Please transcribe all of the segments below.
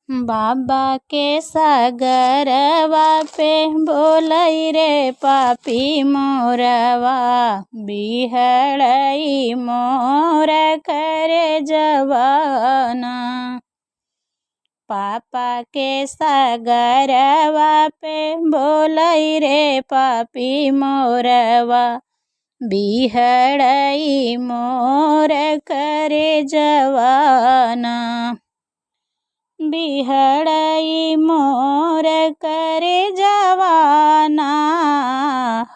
बाबा के सागरवा पे बोलै रे पापी मोरवा, बिहड़ई मोर करे जवाना। पापा के सागरवा पे बोलै रे पापी मोरवा, बिहड़ई मोर करे जवाना। बिहड़ई मोर करे जवाना,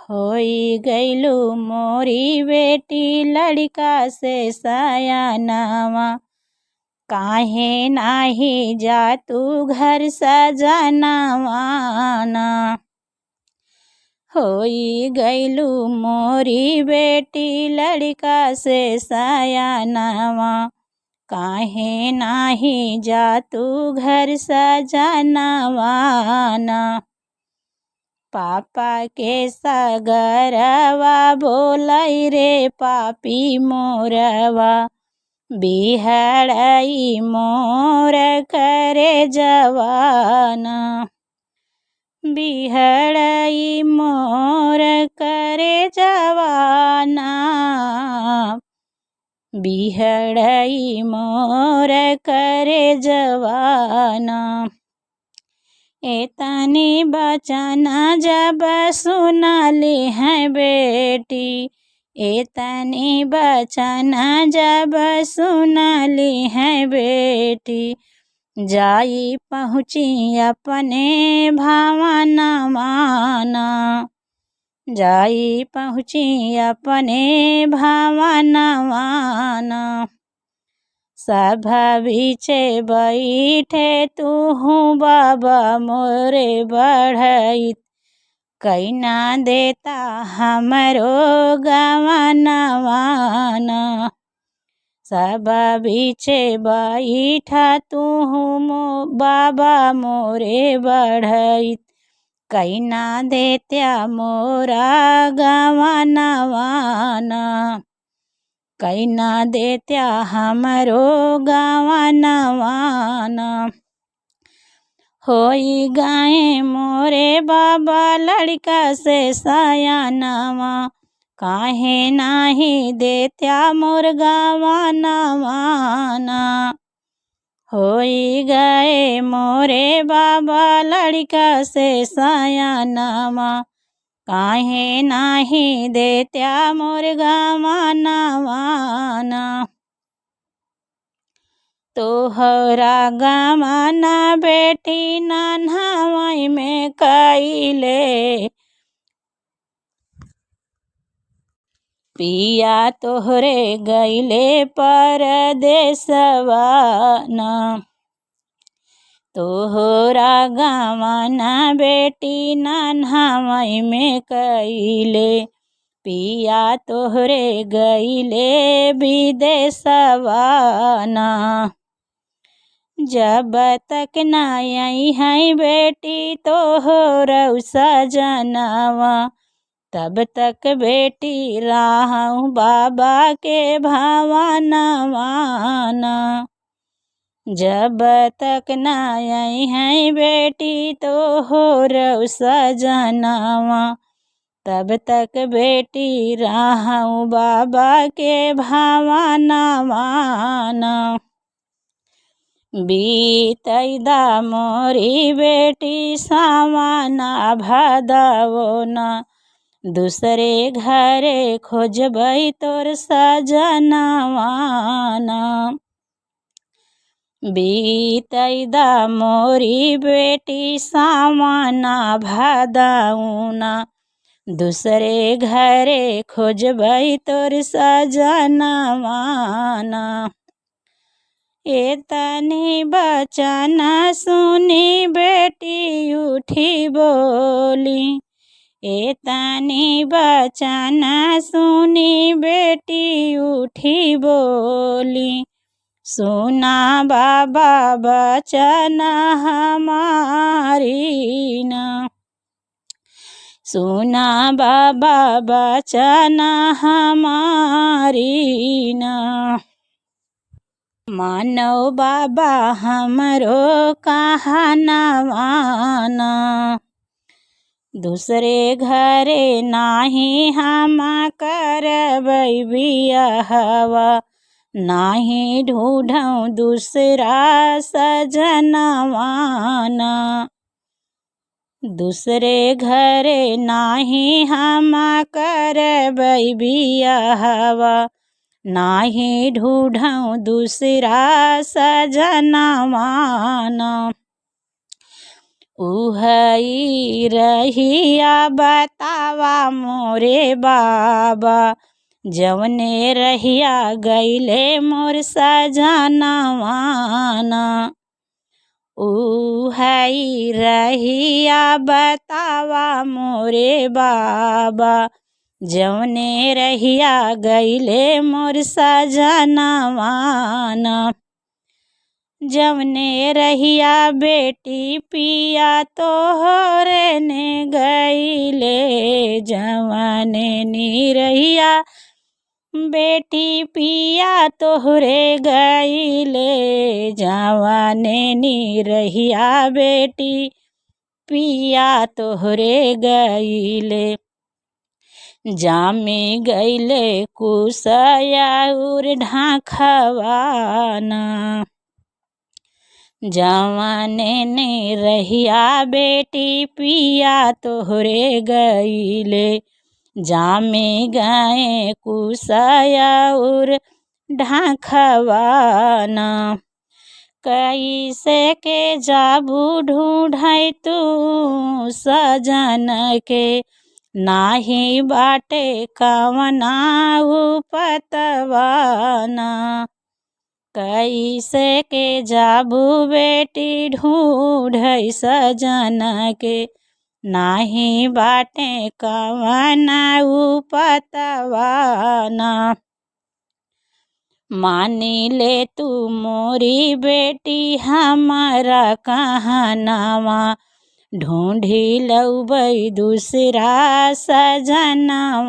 होई गईलू मोरी बेटी लड़का से सयानवा। काहे नाही जा तू घर सजनवाना, होई गईलू मोरी बेटी लड़का से सयानवा। काहे नाही जा तू घर सजनवाना। पापा के सागरवा बोलै रे पापी मोरवा, बिहड़ई मोर करे जवाना। बिहड़ई मोर करे जवाना, बिहड़ई मोर करे जवाना। एतनी बचन जब सुनली है बेटी, एतनी बचन जब सुनली है बेटी। जाई पहुँची अपने भवनवाना, जाई पहुँची अपने भवनवाना। सब बीचे बैठे तूहू बाबा मोरे बढ़ई, कैना देता हमरो गवनवाना। सब बीचे बैठा तूहू बाबा मोरे बढ़ई, कैना देत्या मोरा गवनवाना। कैना देत्या हमरो गवनवाना। होई गए मोरे बाबा लड़का से सयानवा, काहे नाही देत्या मोर गवनवाना। होई गए मोरे बाबा लड़का से सयानवा, काहे नाही देत्या मोर गवनवाना। तोहरा गवना बेटी नन्हवई में कइले, पिया तोहरे गईले परदेसवा ना। तोहरा गवना बेटी नन्हवई में कइले, पिया तोहरे गईले विदेशवा ना। जब तक न आई है बेटी तोहरौ सजनवा, तब तक बेटी रहूं बाबा के भवनवाना। जब तक न आई है बेटी तोहरौ सजनवा, तब तक बेटी रहूं बाबा के भवनवाना। बीतैदा मोरी बेटी सावना भदवना, दूसरे घरे खोजबै तोर सजनवाना। बीतैदा मोरी बेटी सावना भदवना, दूसरे घरे खोजबै तोर सजनवाना। एतनी बचन सुनी बेटी उठी बोली, एतनी बचन सुनी बेटी उठी बोली। सुना बाबा बचन हमारी ना, सुना बाबा बचन हमारी ना। मानो बाबा हमरो कहनवाना, दूसरे घरे नाही हम करबै बियाहवा, नाही ढूढ़ऊँ दूसरा सजनवाना। दूसरे घरे नाही हम करबै बियाहवा, नाही ढूढ़ऊँ दूसरा सजनवाना। उहई रहिया बतावा मोरे बाबा, जवने रहिया गईले मोर सजनवाना। उहई रहिया बतावा मोरे बाबा, जवने रहिया गईले मोर सजनवाना। जवने रहिया बेटी पिया तोहरे ने गईले, जवने नी रहिया बेटी पिया तोहरे गईले, जवने नी रहिया बेटी पिया तोहरे गईले। जामे गईले कुसयाउर ढाखवाना, जवने ने रहिया बेटी पिया तोहरे गईले, जामे गए कुसयाउर ढाखवाना। कैसे के जाबू ढूढ़ै तू सजन के, नाही बाटे कवना उपतवाना। कैसे के जाबू बेटी ढूढ़ै सजन के, नाही बाटे कवना उपतवाना। मानी ले तू मोरी बेटी हमारा कहनवा, ढूंढी लौबै दूसरा सजनवाना।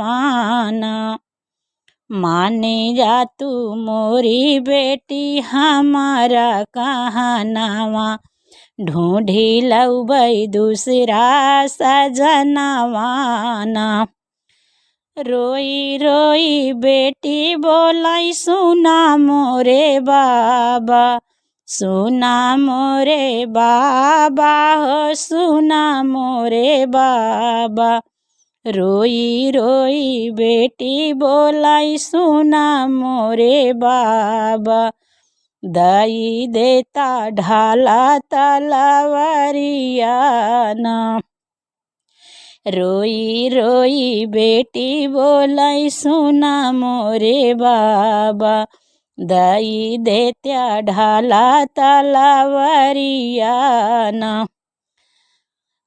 मानी जा तू मोरी बेटी हमारा कहनवा, ढूंढी लौबै दूसरा सजनवाना। रोई रोई बेटी बोलाई सुना मोरे बाबा, सुना मोरे बाबा हो सुना मोरे बाबा। रोई रोई बेटी बोलाई सुना मोरे बाबा, दई देता ढाला तलवारियाना। रोई रोई बेटी बोलाई सुना मोरे बाबा, दई देत्या ढाला तलवारियाना।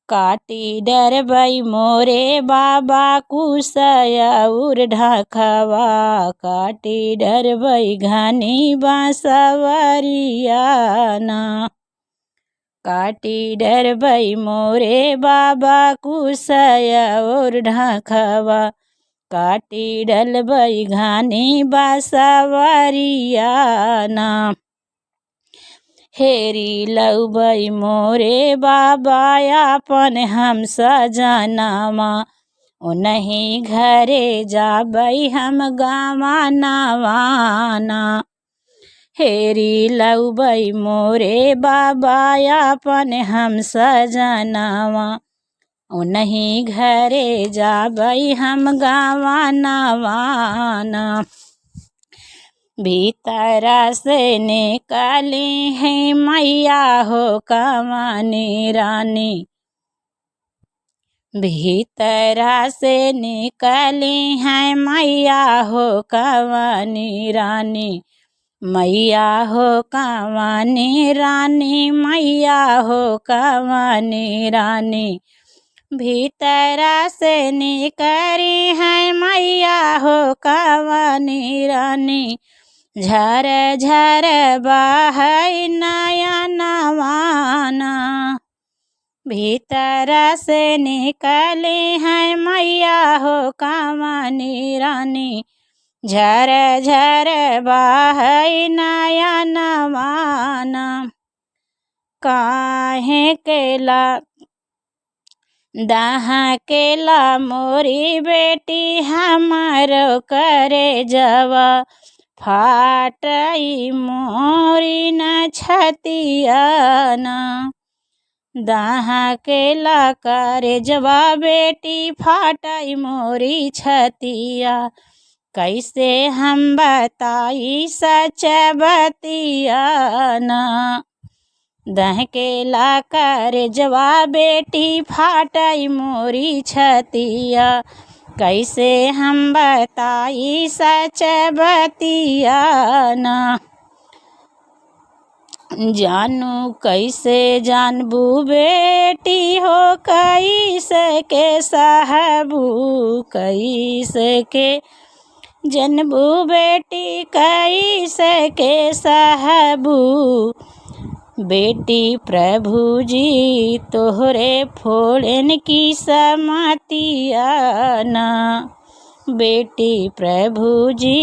काटी डरबै मोरे बाबा कुसयाउर ढाखवा, काटी डरबै घनी बांसवरियाना। काटी डरबै मोरे बाबा कुसयाउर ढाखवा, काटी डलबै घनी बांसवरियाना। हेरी लौबै मोरे बाबा अपन हम सजनवा, ओनही घरे जाबै हम गवनवाना। हेरी लौबै मोरे बाबा अपन हम सजनवा, ओनही घरे जाबै हम गवनवाना। भीतरा से निकाली है मैया हो कवनी रानी, भीतरा से निकाली है मैया हो कवनी रानी। मैया हो कवनी रानी, मैया हो कवनी रानी। भीतरा से निकरी है मैया हो कवनी रानी, झर झर बहै नयनवाना। भीतरा से निकली है मैया हो कवनी रानी, झर झर बहै नयनवान काहे केला दहकेला मोरी बेटी हमारो करे जवा फाटई मोरी न छतियान दहकेला करे जवा बेटी फाटई मोरी छतिया कैसे हम बताई सच बतियान दहकेला करे जवा बेटी फाटई मोरी छतिया कैसे हम बताई सच बतियान जानू कैसे जानबू बेटी हो कैसे के साहबू कैसे के जनबू बेटी कैसे के साहबू बेटी प्रभु जी तोहरे फोड़न की समातियाना बेटी प्रभु जी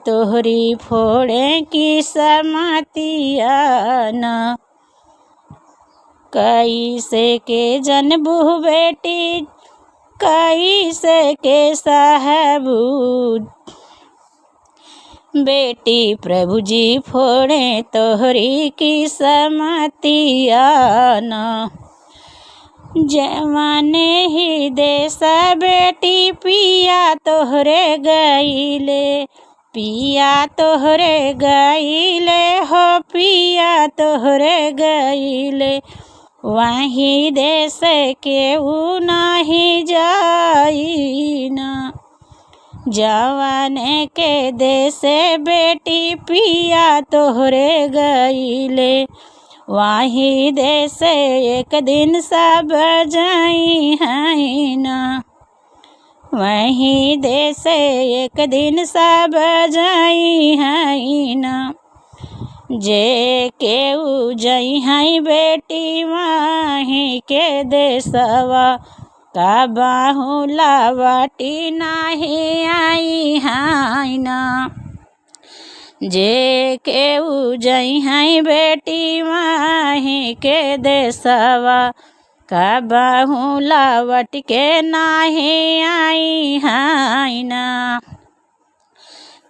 तोहरी फोड़े की समातियाना कैसे के जनबू बेटी कैसे के साहबू बेटी प्रभु जी फोड़े तोहरी की समतियाना जवाने ही देश बेटी पिया तोहरे गईले पिया तोहरे गईले हो पिया तोहरे गईले वहीं देश के ऊ नहीं जाईना जवाने के देशे बेटी पिया तोहरे गईले वहीं देशे एक दिन सब जाई है ना वहीं देशे एक दिन सब जाई है ना जे केऊ जई है बेटी वहीं के देशवा कबाहू लावटी नहीं आई है ना जे केऊ जई है बेटी वहीं के देशवा कबाहू लावट के नहीं आई है ना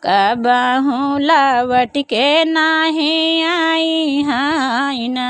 कबाहू लावट के नहीं आई है ना।